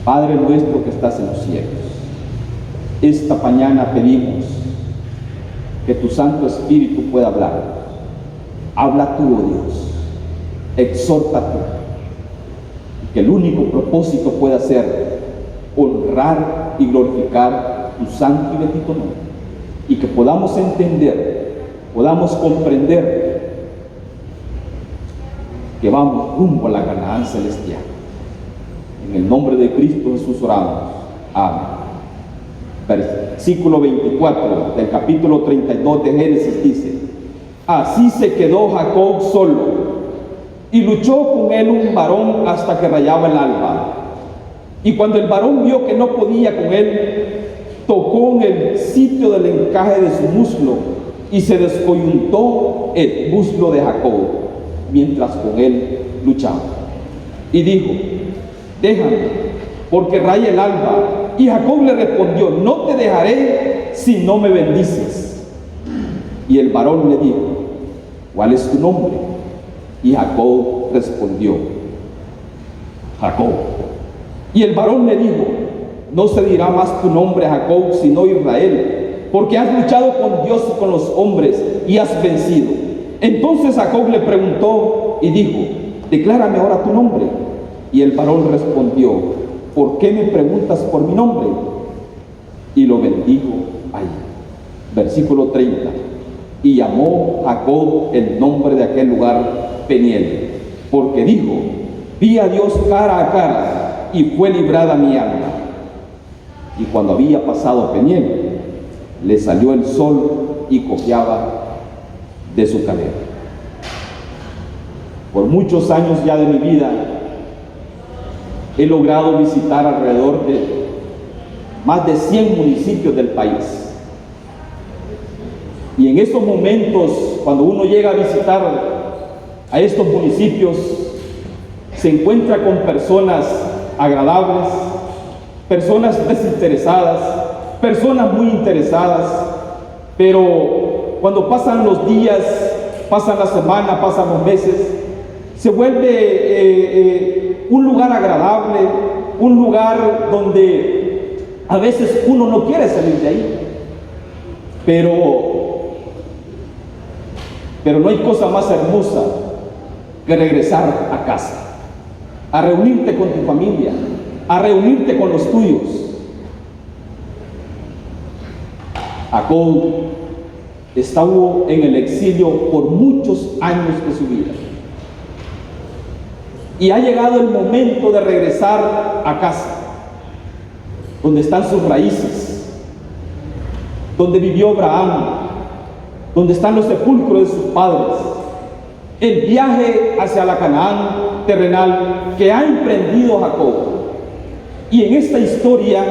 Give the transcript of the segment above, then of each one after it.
Padre nuestro que estás en los cielos, esta mañana pedimos que tu Santo Espíritu pueda hablar. Habla tú, oh Dios, exhorta tú, que el único propósito pueda ser honrar y glorificar tu santo y bendito nombre, y que podamos entender, podamos comprender que vamos rumbo a la Canaán celestial. En el nombre de Cristo Jesús oramos. Amén. Versículo 24 del capítulo 32 de Génesis dice: así se quedó Jacob solo, y luchó con él un varón hasta que rayaba el alba. Y cuando el varón vio que no podía con él, tocó en el sitio del encaje de su muslo, y se descoyuntó el muslo de Jacob, mientras con él luchaba. Y dijo: déjame, porque raya el alba. Y Jacob le respondió: no te dejaré si no me bendices. Y el varón le dijo: ¿cuál es tu nombre? Y Jacob respondió: Jacob. Y el varón le dijo: no se dirá más tu nombre Jacob, sino Israel, porque has luchado con Dios y con los hombres y has vencido. Entonces Jacob le preguntó y dijo: declárame ahora tu nombre. Y el varón respondió: ¿por qué me preguntas por mi nombre? Y lo bendijo ahí. Versículo 30. Y llamó Jacob el nombre de aquel lugar Peniel, porque dijo: vi a Dios cara a cara, y fue librada mi alma. Y cuando había pasado Peniel, le salió el sol y cojeaba de su cabeza. Por muchos años ya de mi vida he logrado visitar alrededor de más de 100 municipios del país. Y en estos momentos, cuando uno llega a visitar a estos municipios, se encuentra con personas agradables, personas desinteresadas, personas muy interesadas, pero cuando pasan los días, pasan la semana, pasan los meses, se vuelve un lugar agradable, un lugar donde a veces uno no quiere salir de ahí, pero no hay cosa más hermosa que regresar a casa, a reunirte con tu familia, a reunirte con los tuyos. Jacob estuvo en el exilio por muchos años de su vida, y ha llegado el momento de regresar a casa, donde están sus raíces, donde vivió Abraham, donde están los sepulcros de sus padres, el viaje hacia la Canaán terrenal que ha emprendido Jacob. Y en esta historia,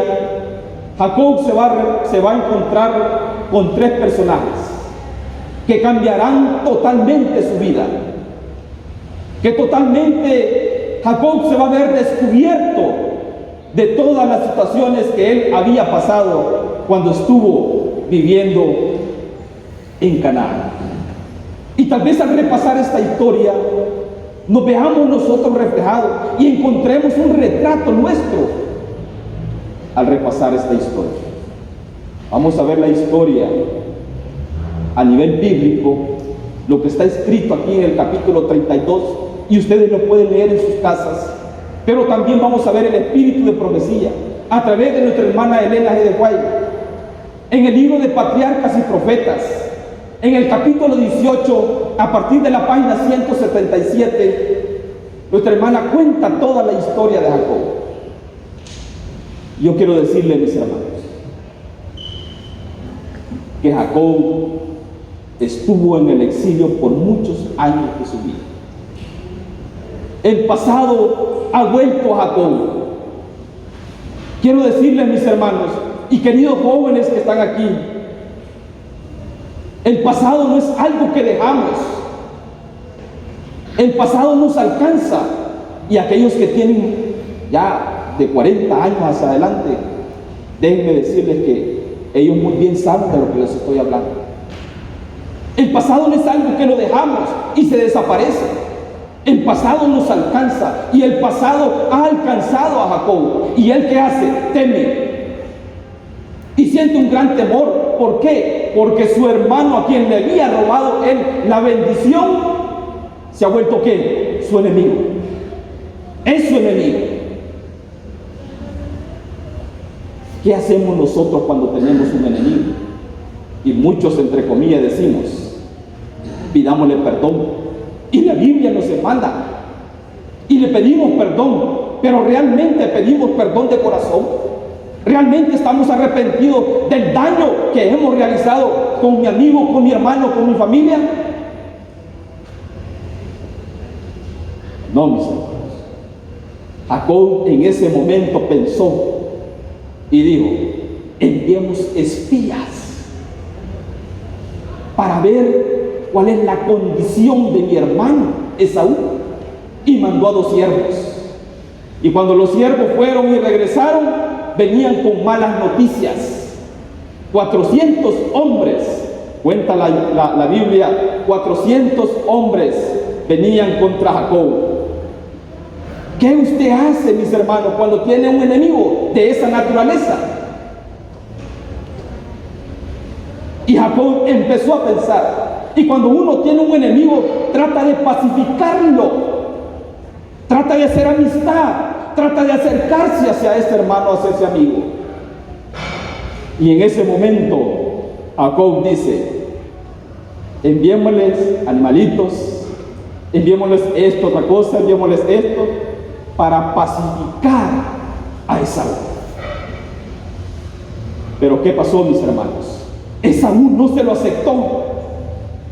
Jacob se va a encontrar con tres personajes que cambiarán totalmente su vida, que totalmente Jacob se va a ver descubierto de todas las situaciones que él había pasado cuando estuvo viviendo en Canaán. Y tal vez al repasar esta historia nos veamos nosotros reflejados y encontremos un retrato nuestro al repasar esta historia. Vamos a ver la historia a nivel bíblico, lo que está escrito aquí en el capítulo 32, y ustedes lo pueden leer en sus casas, pero también vamos a ver el espíritu de profecía a través de nuestra hermana Elena G. de Guay, en el libro de Patriarcas y Profetas, en el capítulo 18, a partir de la página 177, nuestra hermana cuenta toda la historia de Jacob. Yo quiero decirle, mis hermanos, que Jacob estuvo en el exilio por muchos años de su vida. El pasado ha vuelto a Jacob. Quiero decirles, mis hermanos y queridos jóvenes que están aquí, el pasado no es algo que dejamos. El pasado nos alcanza, y aquellos que tienen ya de 40 años hacia adelante, déjenme decirles que ellos muy bien saben de lo que les estoy hablando. El pasado no es algo que lo dejamos y se desaparece. El pasado nos alcanza y el pasado ha alcanzado a Jacob. ¿Y él qué hace? Teme. Y siente un gran temor. ¿Por qué? Porque su hermano, a quien le había robado él la bendición, se ha vuelto ¿qué? Su enemigo. Es su enemigo. ¿Qué hacemos nosotros cuando tenemos un enemigo? Y muchos, entre comillas, decimos, pidámosle perdón. Y la Biblia nos manda. Y le pedimos perdón. Pero ¿realmente pedimos perdón de corazón? ¿Realmente estamos arrepentidos del daño que hemos realizado con mi amigo, con mi hermano, con mi familia? No, mis hermanos. Jacob en ese momento pensó y dijo, enviemos espías para ver cuál es la condición de mi hermano Esaú. Y mandó a 2 siervos. Y cuando los siervos fueron y regresaron, venían con malas noticias. 400 hombres, cuenta la Biblia, 400 hombres venían contra Jacob. ¿Qué usted hace, mis hermanos, cuando tiene un enemigo de esa naturaleza? Y Jacob empezó a pensar. Y cuando uno tiene un enemigo, trata de pacificarlo, trata de hacer amistad, trata de acercarse hacia ese hermano, hacia ese amigo. Y en ese momento Jacob dice, enviémosles animalitos, enviémosles esto, otra cosa, enviémosles esto, para pacificar a Esaú. Pero ¿qué pasó, mis hermanos? Esaú no se lo aceptó,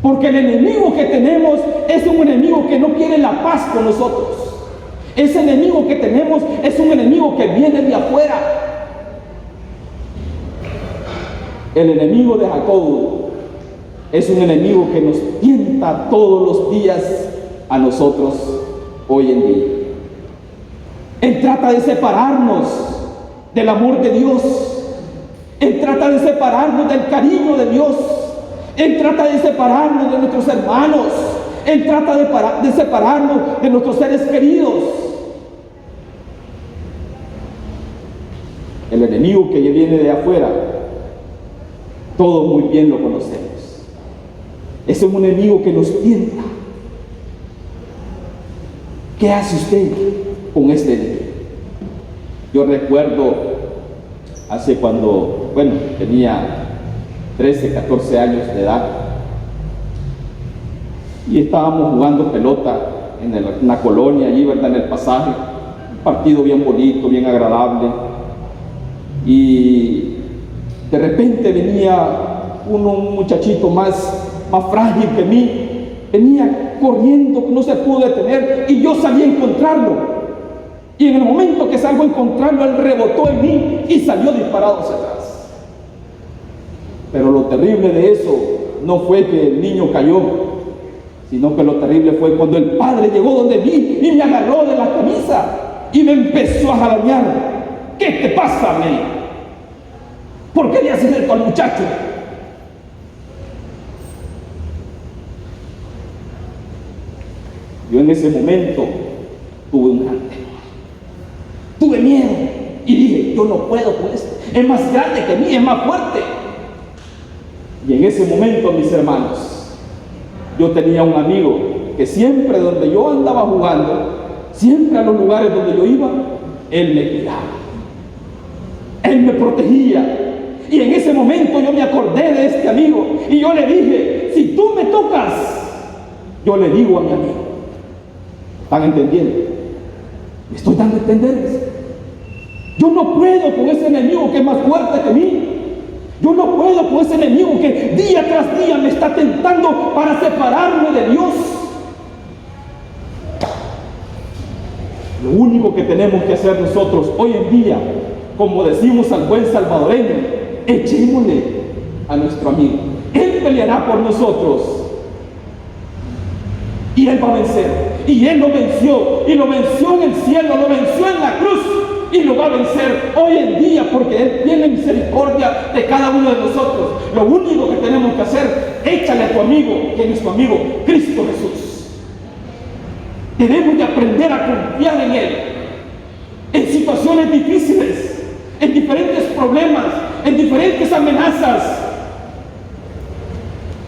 porque el enemigo que tenemos es un enemigo que no quiere la paz con nosotros. Ese enemigo que tenemos es un enemigo que viene de afuera. El enemigo de Jacob es un enemigo que nos tienta todos los días a nosotros hoy en día. Él trata de separarnos del amor de Dios. Él trata de separarnos del cariño de Dios. Él trata de separarnos de nuestros hermanos. Él trata de separarnos de nuestros seres queridos. El enemigo que viene de afuera, todos muy bien lo conocemos. Ese es un enemigo que nos tienta. ¿Qué hace usted con este enemigo? Yo recuerdo hace cuando, tenía 13, 14 años de edad, y estábamos jugando pelota en una colonia allí, ¿verdad?, en el pasaje, un partido bien bonito, bien agradable, y de repente venía un muchachito más frágil que mí, venía corriendo, no se pudo detener, y yo salí a encontrarlo. Y en el momento que salgo a encontrarlo, él rebotó en mí y salió disparado hacia atrás. Pero lo terrible de eso no fue que el niño cayó, sino que lo terrible fue cuando el padre llegó donde mí y me agarró de la camisa y me empezó a jalamear. ¿Qué te pasa, me dijo? ¿Por qué le haces esto al muchacho? Yo en ese momento tuve un gran temor, tuve miedo y dije, yo no puedo con esto, es más grande que mí, es más fuerte. Y en ese momento, mis hermanos, yo tenía un amigo que siempre donde yo andaba jugando, siempre a los lugares donde yo iba, él me cuidaba, él me protegía. Y en ese momento yo me acordé de este amigo y yo le dije, si tú me tocas, yo le digo a mi amigo. ¿Están entendiendo? ¿Me estoy dando a entender? Yo no puedo con ese enemigo que es más fuerte que mí. Yo no puedo con ese enemigo que día tras día me está tentando para separarme de Dios. Lo único que tenemos que hacer nosotros hoy en día, como decimos al buen salvadoreño, echémosle a nuestro amigo. Él peleará por nosotros y Él va a vencer. Y Él lo venció, y lo venció en el cielo, lo venció en la cruz, y lo va a vencer hoy en día, porque Él tiene misericordia de cada uno de nosotros. Lo único que tenemos que hacer, échale a tu amigo, que es tu amigo, Cristo Jesús. Debemos de aprender a confiar en Él. En situaciones difíciles, en diferentes problemas, en diferentes amenazas.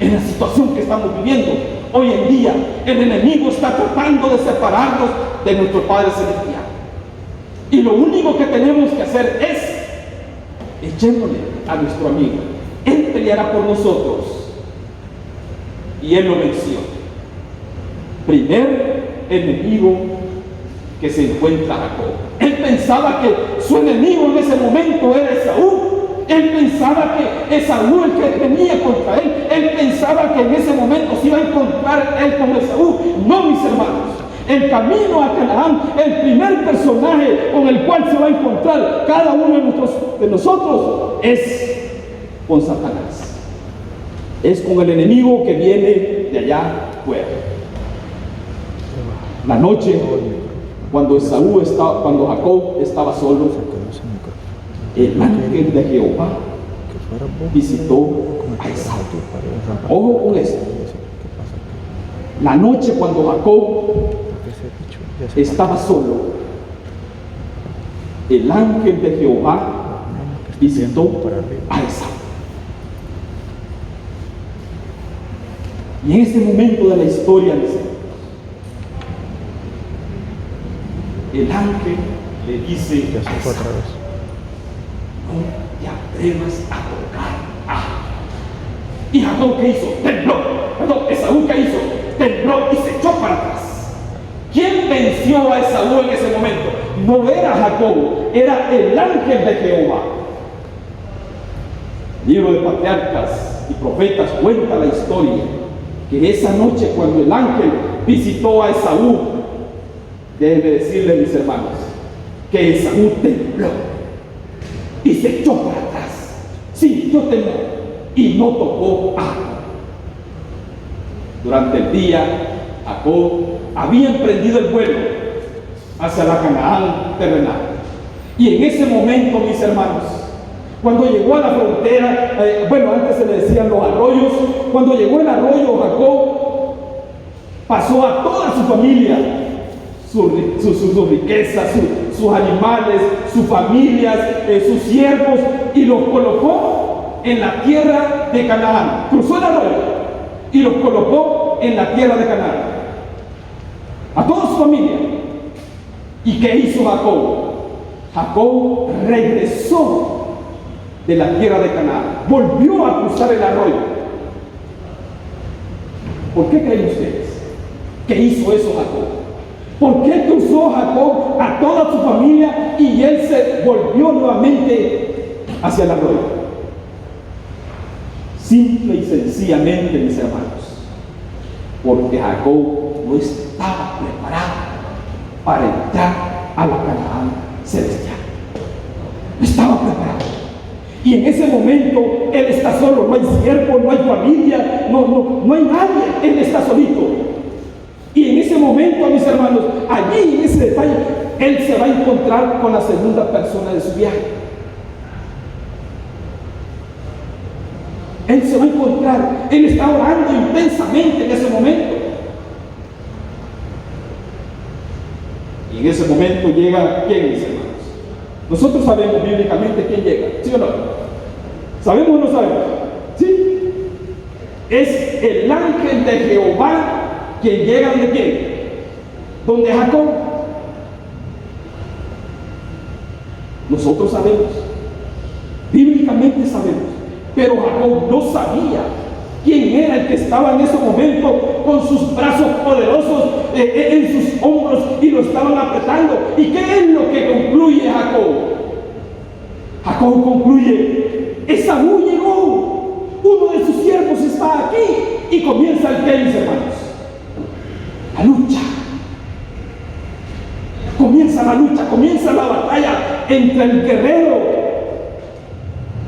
En la situación que estamos viviendo hoy en día, el enemigo está tratando de separarnos de nuestro Padre Celestial. Y lo único que tenemos que hacer es echémosle a nuestro amigo. Él peleará por nosotros. Y Él lo venció. Primer enemigo que se encuentra Jacob. Él pensaba que su enemigo en ese momento era Esaú. Él pensaba que Esaú, el que venía contra él, él pensaba que en ese momento se iba a encontrar él con Esaú. No, mis hermanos. El camino a Canaán, el primer personaje con el cual se va a encontrar cada uno de nosotros es con Satanás. Es con el enemigo que viene de allá fuera. La noche, cuando Jacob estaba solo, el ángel de Jehová visitó a Esaú. Ojo con esto. La noche cuando Jacob estaba solo, el ángel de Jehová visitó a Esaú. Y en ese momento de la historia, el ángel le dice a Esaú: no te atrevas a tocar a Jacob. ¿Y Jacob qué hizo? Tembló. Perdón, Esaú qué hizo? Tembló y se echó para atrás. ¿Quién venció a Esaú en ese momento? No era Jacob, era el ángel de Jehová. El libro de Patriarcas y Profetas cuenta la historia que esa noche cuando el ángel visitó a Esaú, déjenme decirles, mis hermanos, que Esaú tembló y se echó para atrás, sintió temor y no tocó a Jacob. Durante el día, Jacob había emprendido el vuelo hacia la Canaán terrenal. Y en ese momento, mis hermanos, cuando llegó a la frontera, antes se le decían los arroyos, cuando llegó el arroyo, Jacob pasó a toda su familia, sus riquezas, sus animales, sus familias, sus siervos, y los colocó en la tierra de Canaán. Cruzó el arroyo y los colocó en la tierra de Canaán, a toda su familia. ¿Y qué hizo Jacob? Jacob regresó de la tierra de Canaán, volvió a cruzar el arroyo. ¿Por qué creen ustedes que hizo eso Jacob? ¿Por qué cruzó Jacob a toda su familia y él se volvió nuevamente hacia el arroyo? Simple y sencillamente, mis hermanos, porque Jacob no estaba preparado para entrar a la Canaán celestial. No estaba preparado. Y en ese momento él está solo, no hay siervo, no hay familia, no hay nadie, él está solito. Y en ese momento, mis hermanos, allí en ese detalle, él se va a encontrar con la segunda persona de su viaje. Él se va a encontrar, él está orando intensamente en ese momento. Y en ese momento llega, ¿quién, mis hermanos? Nosotros sabemos bíblicamente quién llega, ¿sí o no? ¿Sabemos o no sabemos? ¿Sí? Es el ángel de Jehová quien llega ¿de quién? Donde Jacob. Nosotros sabemos, bíblicamente sabemos, pero Jacob no sabía quién era el que estaba en ese momento con sus brazos poderosos en sus hombros y lo estaban apretando. ¿Y qué es lo que concluye Jacob? Jacob concluye: Esaú llegó, uno de sus siervos está aquí. Y comienza el que, mis hermanos, la lucha. Comienza la lucha, comienza la batalla entre el guerrero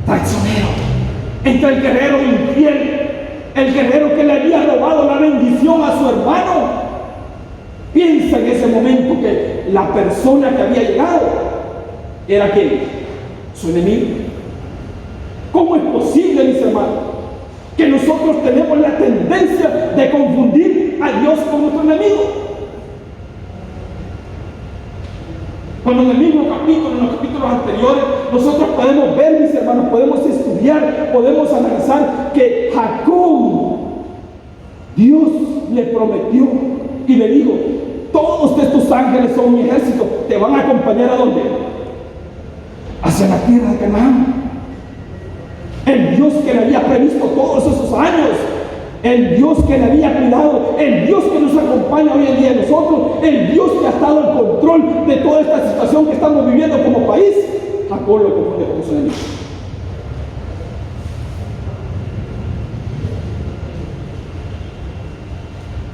traicionero, entre el guerrero infiel, el guerrero que le había robado la bendición a su hermano. Piensa en ese momento que la persona que había llegado era ¿quién? Su enemigo. ¿Cómo es posible, mis hermanos, que nosotros tenemos la tendencia de confundir a Dios con nuestro enemigo? Cuando en el mismo capítulo, en los capítulos anteriores, nosotros podemos ver, mis hermanos, podemos estudiar, podemos analizar que Jacob, Dios le prometió y le dijo: todos estos ángeles son mi ejército, te van a acompañar ¿a dónde? Hacia la tierra de Canaán. El Dios que le había previsto todos esos años, el Dios que le había cuidado, el Dios que nos acompaña hoy en día a nosotros, el Dios que ha estado en control de toda esta situación que estamos viviendo como país, Jacob lo confunde con su enemigo.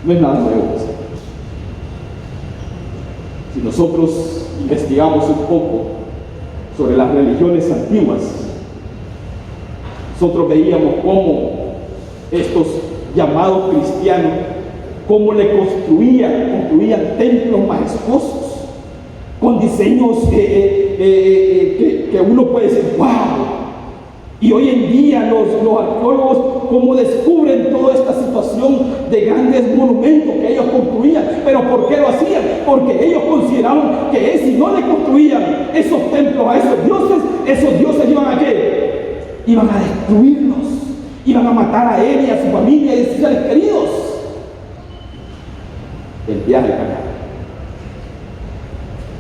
No es nada nuevo. Si nosotros investigamos un poco sobre las religiones antiguas, nosotros veíamos cómo estos llamados cristianos, cómo le construían templos majestuosos, con diseños que uno puede decir: ¡wow! Y hoy en día los arqueólogos cómo descubren toda esta situación de grandes monumentos que ellos construían. ¿Pero por qué lo hacían? Porque ellos consideraban que si no le construían esos templos a esos dioses iban a ¿qué? Iban a destruirlos, iban a matar a él y a su familia y a sus seres queridos. El viaje de Canaán.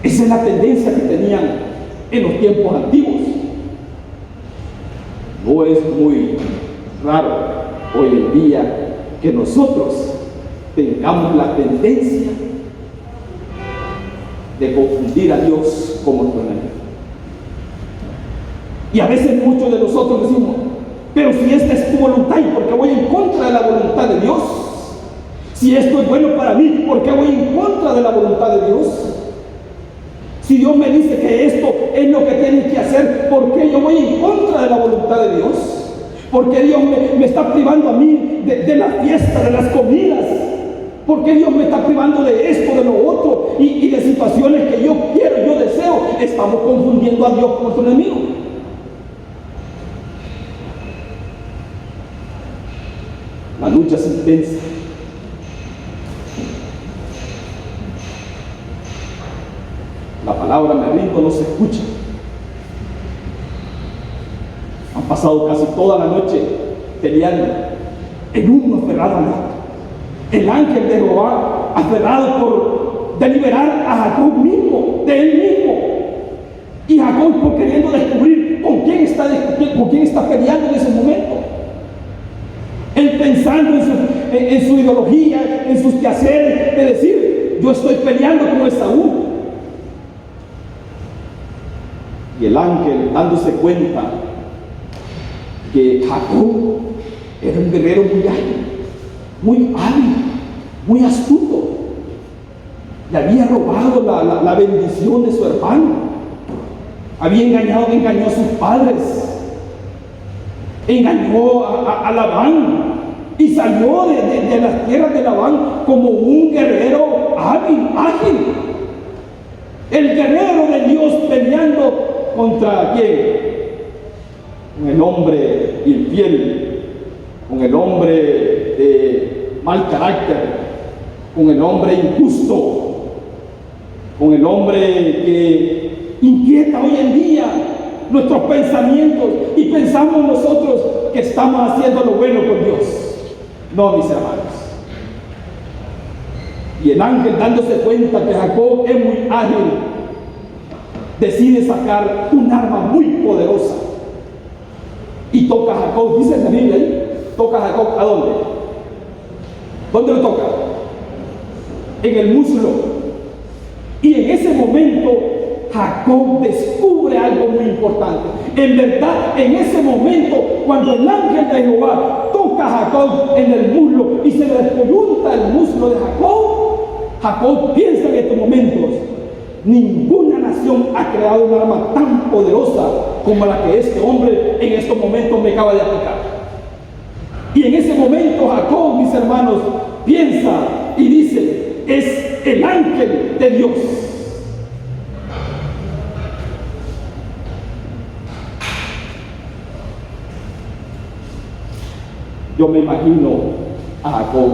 Esa es la tendencia que tenían en los tiempos antiguos. No es muy raro hoy en día que nosotros tengamos la tendencia de confundir a Dios como nuestro enemigo. Y a veces muchos de nosotros decimos: pero si esta es tu voluntad, ¿y por qué voy en contra de la voluntad de Dios? Si esto es bueno para mí, ¿por qué voy en contra de la voluntad de Dios? Si Dios me dice que esto es lo que tiene que hacer, ¿por qué yo voy en contra de la voluntad de Dios? ¿Por qué Dios me está privando a mí de la fiesta, de las comidas? ¿Por qué Dios me está privando de esto, de lo otro y de situaciones que yo quiero, yo deseo? Estamos confundiendo a Dios con nuestro enemigo. La lucha es intensa. La palabra me rindo no se escucha. Han pasado casi toda la noche peleando, el uno aferrado al otro. El ángel de Jehová aferrado por deliberar a Jacob mismo, de él mismo. Y Jacob por queriendo descubrir con quién está peleando en ese momento. Él pensando en su ideología, en sus quehaceres, de decir: yo estoy peleando con Esaú. Y el ángel, dándose cuenta que Jacob era un guerrero muy hábil, muy astuto, le había robado la bendición de su hermano, había engañó a sus padres, engañó a Labán y salió de las tierras de Labán como un guerrero hábil, ágil, el guerrero de Dios peleando ¿contra quién? Con el hombre infiel, con el hombre de mal carácter, con el hombre injusto, con el hombre que inquieta hoy en día nuestros pensamientos y pensamos nosotros que estamos haciendo lo bueno con Dios. No, mis hermanos. Y el ángel, dándose cuenta que Jacob es muy ágil, decide sacar un arma muy poderosa y toca a Jacob. Dice en la Biblia ahí, toca a Jacob, ¿a dónde? ¿Dónde lo toca? En el muslo. Y en ese momento Jacob descubre algo muy importante. En verdad, en ese momento, cuando el ángel de Jehová toca a Jacob en el muslo y se le descoyunta el muslo de Jacob piensa en estos momentos: ninguna nación ha creado un arma tan poderosa como la que este hombre en estos momentos me acaba de aplicar. Y en ese momento Jacob, mis hermanos, piensa y dice: es el ángel de Dios. Yo me imagino a Jacob,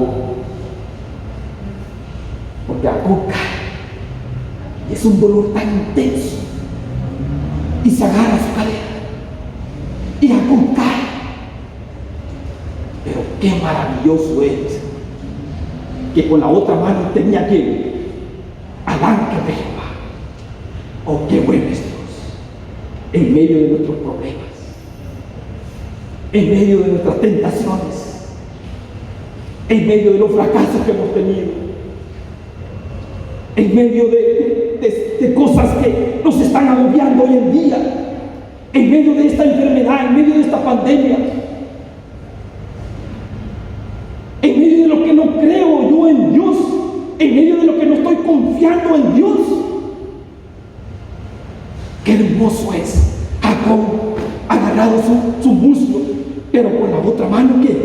porque Jacob cae Y es un dolor tan intenso. Y se agarra su cadera. Y Jacob cae. Pero qué maravilloso es que con la otra mano tenía que al ángel de Jehová. Oh, qué bueno es Dios en medio de nuestros problemas, en medio de nuestras tentaciones, en medio de los fracasos que hemos tenido, en medio de cosas que nos están agobiando hoy en día, en medio de esta enfermedad, en medio de esta pandemia, en medio de lo que no creo yo en Dios, en medio de lo que no estoy confiando en Dios. Qué hermoso es Jacob agarrado su muslo, pero con la otra mano que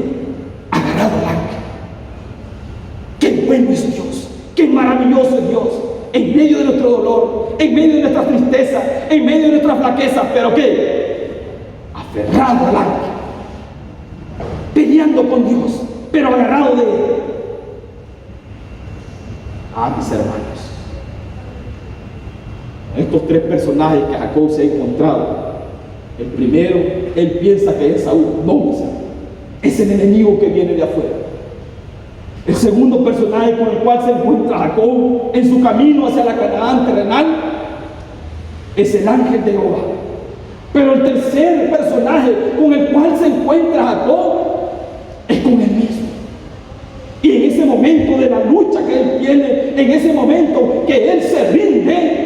agarrado al ángel. Qué bueno es Dios, qué maravilloso es Dios, en medio de nuestro dolor, en medio de nuestra tristeza, en medio de nuestra flaqueza, pero qué aferrado al ángel, peleando con Dios, pero agarrado de él. Mis hermanos, estos tres personajes que Jacob se ha encontrado, el primero, él piensa que es Saúl. No, es el enemigo que viene de afuera. El segundo personaje con el cual se encuentra Jacob en su camino hacia la Canaán terrenal es el ángel de Jehová. Pero el tercer personaje con el cual se encuentra Jacob es con él mismo. Y en ese momento de la lucha que él tiene, en ese momento que él se rinde,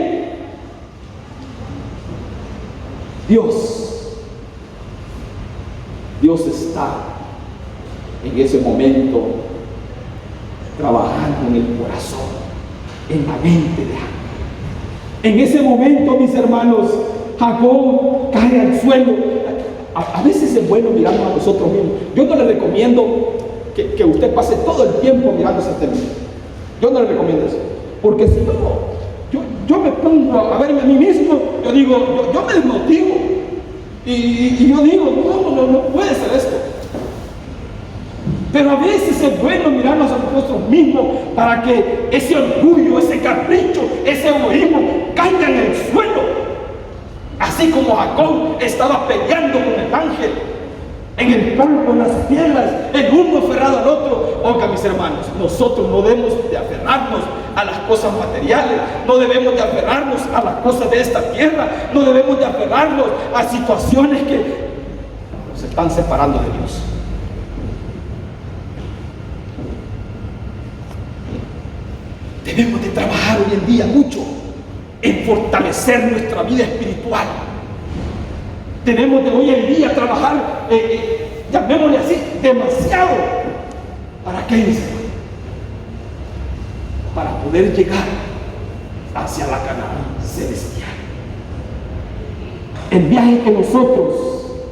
Dios está en ese momento trabajando en el corazón, en la mente de Jacob. En ese momento, mis hermanos, Jacob cae al suelo. A veces es bueno mirarnos a nosotros mismos. Yo no le recomiendo que usted pase todo el tiempo mirándose a usted mismo. Yo no le recomiendo eso, porque si no, yo me pongo a verme a mí mismo, yo digo, yo me desmotivo y yo digo, no puede ser esto. Pero a veces es bueno mirarnos a nosotros mismos para que ese orgullo, ese capricho, ese egoísmo caiga en el suelo, así como Jacob estaba peleando con el ángel en el campo, en las piedras, el uno aferrado al otro. Oiga, mis hermanos, nosotros no debemos de aferrarnos a las cosas materiales, no debemos de aferrarnos a las cosas de esta tierra, no debemos de aferrarnos a situaciones que nos están separando de Dios. Debemos de trabajar hoy en día mucho en fortalecer nuestra vida espiritual. Tenemos de hoy en día trabajar, llamémosle así, demasiado. ¿Para qué? Para poder llegar hacia la Canaán celestial. El viaje que nosotros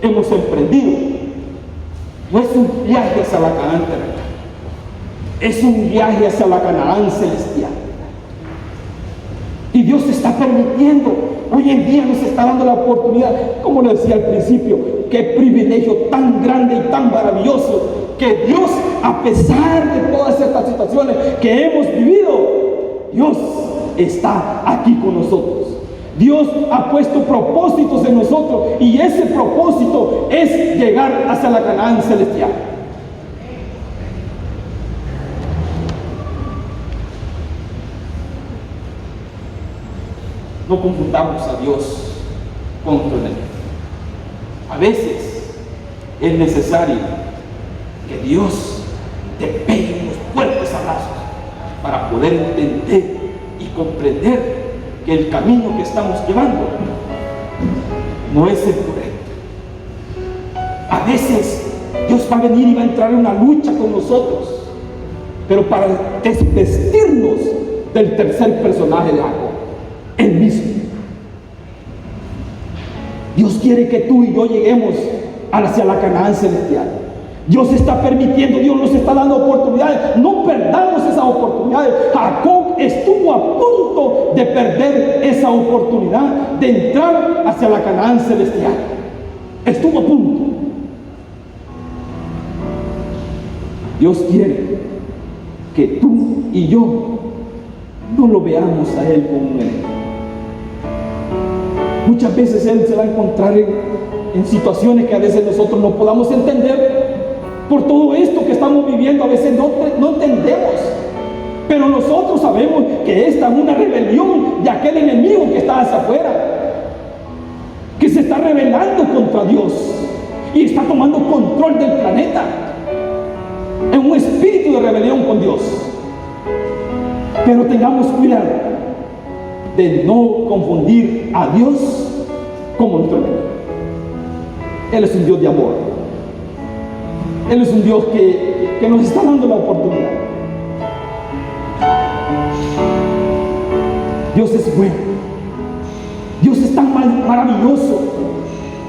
hemos emprendido no es un viaje hacia la Canaán terrenal, es un viaje hacia la Canaán celestial. Y Dios está permitiendo, hoy en día nos está dando la oportunidad, como le decía al principio, qué privilegio tan grande y tan maravilloso, que Dios, a pesar de todas estas situaciones que hemos vivido, Dios está aquí con nosotros. Dios ha puesto propósitos en nosotros y ese propósito es llegar hacia la Canaán celestial. No confundamos a Dios con nuestro enemigo. A veces es necesario que Dios te pegue unos fuertes abrazos para poder entender y comprender que el camino que estamos llevando no es el correcto. A veces Dios va a venir y va a entrar en una lucha con nosotros, pero para desvestirnos del tercer personaje de Jacob, él mismo. Dios quiere que tú y yo lleguemos hacia la Canaán celestial. Dios está permitiendo, Dios nos está dando oportunidades. No perdamos esas oportunidades. Jacob estuvo a punto de perder esa oportunidad de entrar hacia la Canaán celestial. Estuvo a punto. Dios quiere que tú y yo no lo veamos a Él como un enemigo. Muchas veces Él se va a encontrar en situaciones que a veces nosotros no podamos entender. Por todo esto que estamos viviendo, a veces no entendemos. Pero nosotros sabemos que esta es una rebelión de aquel enemigo que está hacia afuera, que se está rebelando contra Dios y está tomando control del planeta en un espíritu de rebelión con Dios. Pero tengamos cuidado de no confundir a Dios como nuestro enemigo. Él es un Dios de amor. Él es un Dios que nos está dando la oportunidad. Dios es bueno. Dios es tan maravilloso.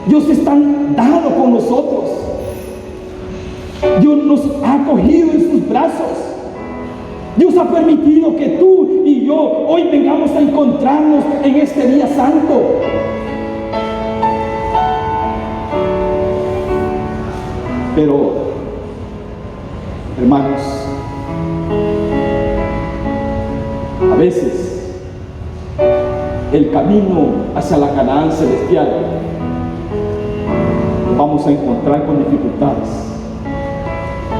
Dios es tan dado con nosotros. Dios nos ha acogido en sus brazos. Dios ha permitido que tú y yo hoy vengamos a encontrarnos en este día santo. Pero, hermanos, a veces el camino hacia la Canaán celestial nos vamos a encontrar con dificultades,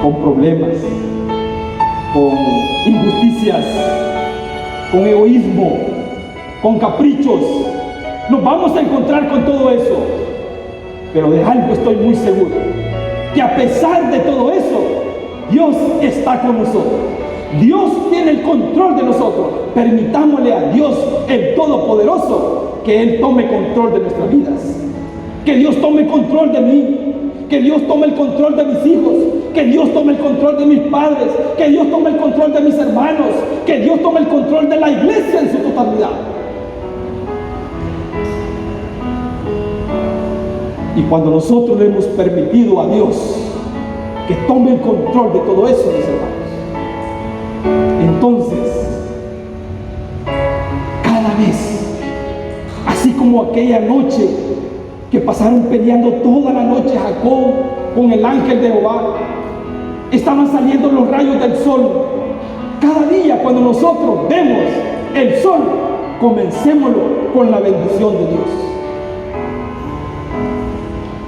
con problemas, con injusticias, con egoísmo, con caprichos. Nos vamos a encontrar con todo eso. Pero de algo estoy muy seguro, que a pesar de todo eso, Dios está con nosotros. Dios tiene el control de nosotros. Permitámosle a Dios, el Todopoderoso, que Él tome control de nuestras vidas. Que Dios tome control de mí. Que Dios tome el control de mis hijos. Que Dios tome el control de mis padres. Que Dios tome el control de mis hermanos. Que Dios tome el control de la iglesia en su totalidad. Y cuando nosotros le hemos permitido a Dios que tome el control de todo eso, mis hermanos, entonces, cada vez, así como aquella noche que pasaron peleando toda la noche Jacob con el ángel de Jehová, estaban saliendo los rayos del sol. Cada día cuando nosotros vemos el sol, comencémoslo con la bendición de Dios.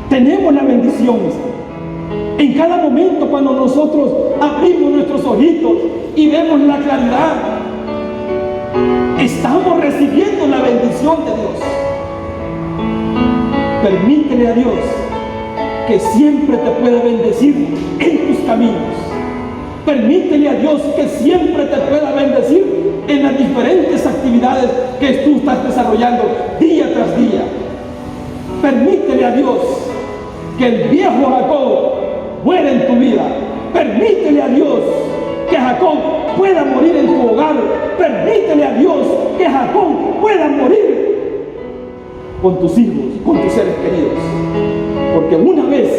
Tenemos la bendición. En cada momento cuando nosotros abrimos nuestros ojitos y vemos la claridad, estamos recibiendo la bendición de Dios. Permítele a Dios que siempre te pueda bendecir en tus caminos. Permítele a Dios que siempre te pueda bendecir en las diferentes actividades que tú estás desarrollando día tras día. Permítele a Dios que el viejo Jacob muera en tu vida. Permítele a Dios que Jacob pueda morir en tu hogar. Permítele a Dios que Jacob pueda morir con tus hijos, con tus seres queridos. Porque una vez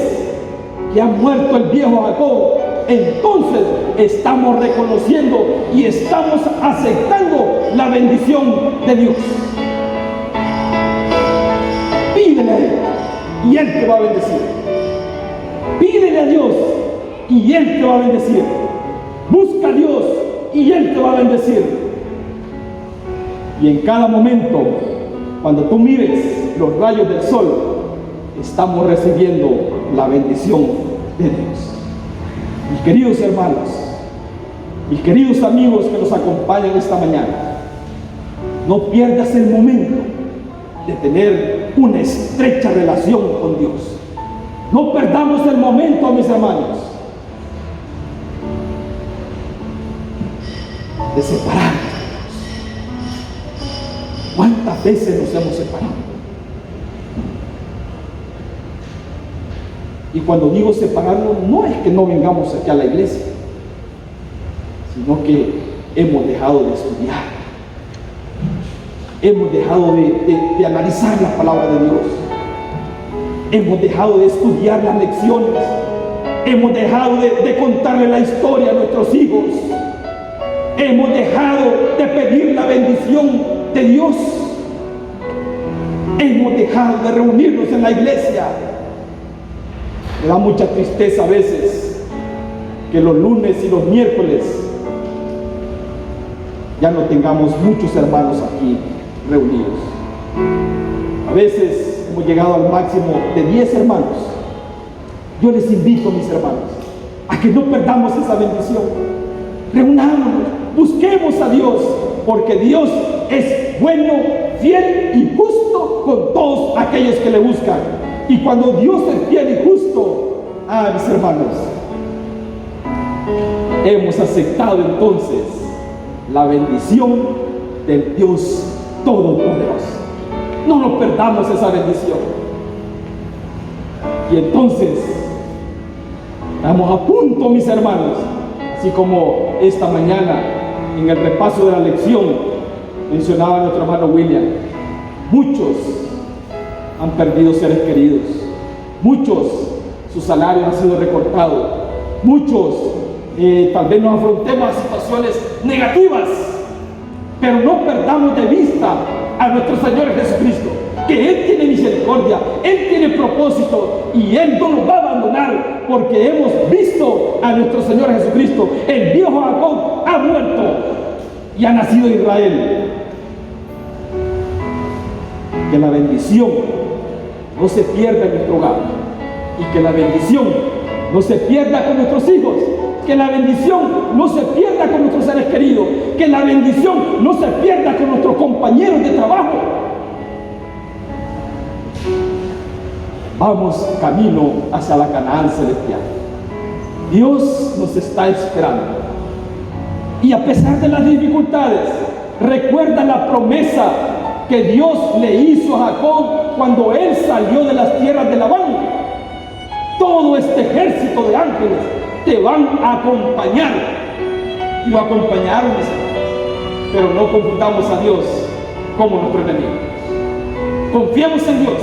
que ha muerto el viejo Jacob, entonces estamos reconociendo y estamos aceptando la bendición de Dios. Pídele a Él y Él te va a bendecir. Pídele a Dios y Él te va a bendecir. Busca a Dios y Él te va a bendecir. Y en cada momento, cuando tú mires los rayos del sol, estamos recibiendo la bendición de Dios. Mis queridos hermanos, mis queridos amigos que nos acompañan esta mañana, no pierdas el momento de tener una estrecha relación con Dios. No perdamos el momento, mis hermanos, de separarnos. ¿Cuántas veces nos hemos separado? Y cuando digo separarnos, no es que no vengamos aquí a la iglesia, sino que hemos dejado de estudiar, hemos dejado de analizar la palabra de Dios, hemos dejado de estudiar las lecciones, hemos dejado de contarle la historia a nuestros hijos, hemos dejado de pedir la bendición de Dios, hemos dejado de reunirnos en la iglesia. Me da mucha tristeza a veces que los lunes y los miércoles ya no tengamos muchos hermanos aquí reunidos. A veces hemos llegado al máximo de 10 hermanos. Yo les invito, mis hermanos, a que no perdamos esa bendición. Reunámonos, busquemos a Dios, porque Dios es bueno, fiel y justo con todos aquellos que le buscan. Y cuando Dios es fiel y justo, mis hermanos, hemos aceptado entonces la bendición del Dios Todopoderoso. No nos perdamos esa bendición. Y entonces estamos a punto, mis hermanos, así como esta mañana en el repaso de la lección mencionaba nuestro hermano William. Muchos han perdido seres queridos, muchos su salario ha sido recortado, muchos tal vez nos afrontemos a situaciones negativas, pero no perdamos de vista a nuestro Señor Jesucristo, que Él tiene misericordia, Él tiene propósito y Él no nos va a abandonar, porque hemos visto a nuestro Señor Jesucristo. El viejo Jacob ha muerto y ha nacido Israel. Que la bendición no se pierda en nuestro hogar, y que la bendición no se pierda con nuestros hijos, que la bendición no se pierda con nuestros seres queridos, que la bendición no se pierda con nuestros compañeros de trabajo. Vamos camino hacia la Canaán celestial. Dios nos está esperando. Y a pesar de las dificultades, recuerda la promesa que Dios le hizo a Jacob cuando él salió de las tierras de Labán. Todo este ejército de ángeles te van a acompañar. Y lo acompañaron, mis hermanos. Pero no confundamos a Dios como nuestro enemigo. Confiemos en Dios,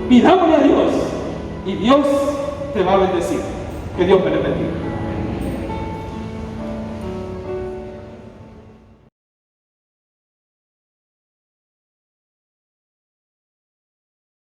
pidámosle a Dios, y Dios te va a bendecir. Que Dios me bendiga.